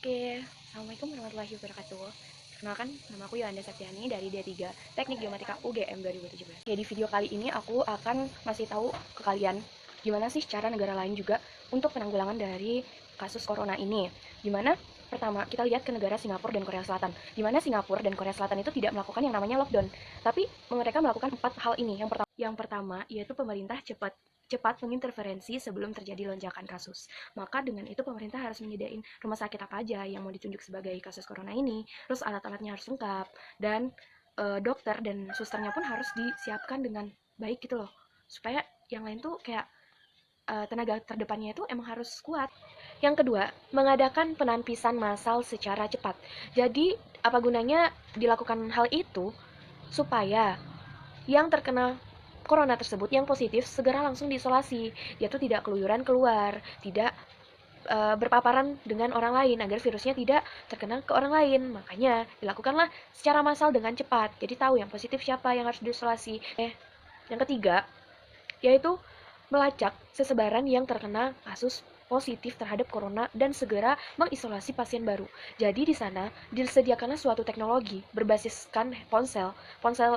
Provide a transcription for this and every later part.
Oke, Assalamualaikum warahmatullahi wabarakatuh. Perkenalkan, nama aku Yolanda Septiani dari D3 Teknik Geomatika UGM 2017. Oke, di video kali ini aku akan masih tahu ke kalian gimana sih cara negara lain juga untuk penanggulangan dari kasus corona ini. Gimana? Pertama, kita lihat ke negara Singapura dan Korea Selatan. Di mana Singapura dan Korea Selatan itu tidak melakukan yang namanya lockdown, tapi mereka melakukan 4 hal ini. Yang pertama yaitu pemerintah cepat menginterferensi sebelum terjadi lonjakan kasus. Maka dengan itu pemerintah harus menyediain rumah sakit apa aja yang mau ditunjuk sebagai kasus corona ini, terus alat-alatnya harus lengkap, dan dokter dan susternya pun harus disiapkan dengan baik gitu loh, supaya yang lain tuh kayak tenaga terdepannya itu emang harus kuat. Yang kedua, mengadakan penampisan massal secara cepat. Jadi, apa gunanya dilakukan hal itu? Supaya yang terkena corona tersebut yang positif segera langsung diisolasi. Dia tuh tidak keluyuran keluar, tidak berpaparan dengan orang lain agar virusnya tidak terkena ke orang lain. Makanya dilakukanlah secara massal dengan cepat. Jadi tahu yang positif siapa yang harus diisolasi. Yang ketiga yaitu melacak sesebaran yang terkena kasus positif terhadap corona dan segera mengisolasi pasien baru. Jadi di sana disediakanlah suatu teknologi berbasiskan ponsel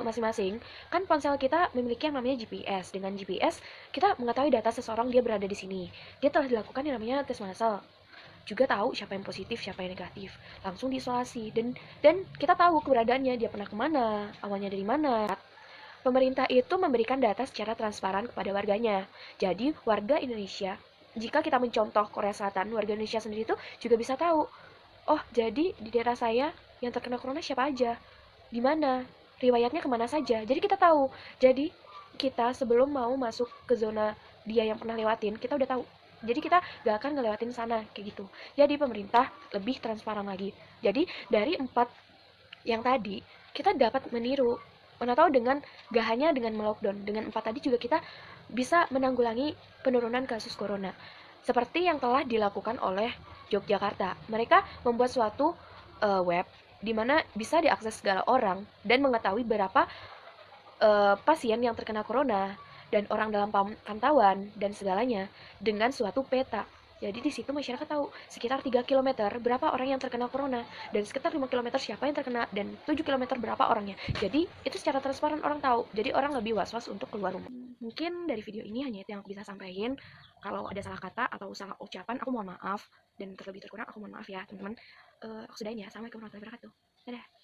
masing-masing. Kan ponsel kita memiliki yang namanya GPS. Dengan GPS kita mengetahui data seseorang dia berada di sini. Dia telah dilakukan yang namanya tes massal. Juga tahu siapa yang positif, siapa yang negatif. Langsung diisolasi dan kita tahu keberadaannya, dia pernah kemana, awalnya dari mana. Pemerintah itu memberikan data secara transparan kepada warganya. Jadi, warga Indonesia, jika kita mencontoh Korea Selatan, warga Indonesia sendiri itu juga bisa tahu, oh jadi di daerah saya yang terkena corona siapa aja, di mana, riwayatnya kemana saja. Jadi kita tahu. Jadi kita sebelum mau masuk ke zona dia yang pernah lewatin, kita udah tahu. Jadi kita gak akan ngelewatin sana, kayak gitu. Jadi pemerintah lebih transparan lagi. Jadi dari 4 yang tadi kita dapat meniru. Mana tahu dengan gak hanya dengan melockdown, dengan 4 tadi juga kita bisa menanggulangi penurunan kasus corona. Seperti yang telah dilakukan oleh Yogyakarta. Mereka membuat suatu web di mana bisa diakses segala orang dan mengetahui berapa pasien yang terkena corona dan orang dalam pantauan dan segalanya dengan suatu peta. Jadi di situ masyarakat tahu sekitar 3 kilometer berapa orang yang terkena corona dan sekitar 5 kilometer siapa yang terkena dan 7 kilometer berapa orangnya. Jadi itu secara transparan orang tahu. Jadi orang lebih was-was untuk keluar rumah. Mungkin dari video ini hanya itu yang aku bisa sampaikan. Kalau ada salah kata atau salah ucapan aku mohon maaf dan terlebih terkurang aku mohon maaf ya teman-teman. Aku sudahin ya. Assalamualaikum warahmatullahi wabarakatuh. Dadah.